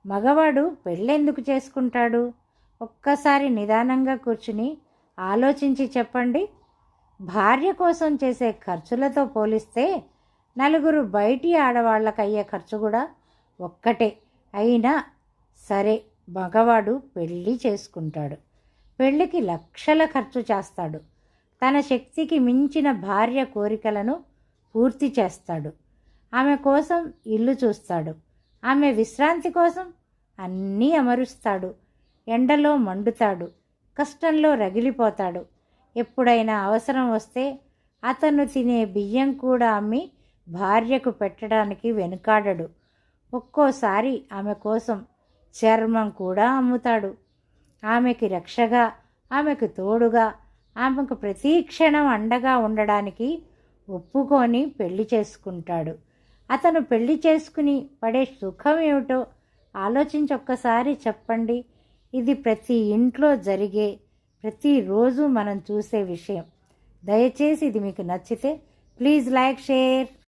మగవాడు పెళ్ళెందుకు చేసుకుంటాడు? ఒక్కసారి నిదానంగా కూర్చుని ఆలోచించి చెప్పండి. భార్య కోసం చేసే ఖర్చులతో పోలిస్తే నలుగురు బయటి ఆడవాళ్ళకయ్యే ఖర్చు కూడా ఒక్కటే. అయినా సరే మగవాడు పెళ్ళి చేసుకుంటాడు. పెళ్ళికి లక్షల ఖర్చు చేస్తాడు. తన శక్తికి మించిన భార్య కోరికలను పూర్తి చేస్తాడు. ఆమె కోసం ఇల్లు చూస్తాడు. ఆమె విశ్రాంతి కోసం అన్నీ అమరుస్తాడు. ఎండలో మండుతాడు. కష్టంలో రగిలిపోతాడు. ఎప్పుడైనా అవసరం వస్తే అతను తినే బియ్యం కూడా అమ్మి భార్యకు పెట్టడానికి వెనుకాడడు. ఒక్కోసారి ఆమె కోసం చర్మం కూడా అమ్ముతాడు. ఆమెకి రక్షగా, ఆమెకు తోడుగా, ఆమెకు ప్రతి క్షణం అండగా ఉండడానికి ఒప్పుకొని పెళ్లి చేసుకుంటాడు. అతను పెళ్లి చేసుకుని పడే సుఖం ఏమిటో ఆలోచించి ఒక్కసారి చెప్పండి. ఇది ప్రతి ఇంట్లో జరిగే, ప్రతిరోజు మనం చూసే విషయం. దయచేసి ఇది మీకు నచ్చితే ప్లీజ్ లైక్, షేర్.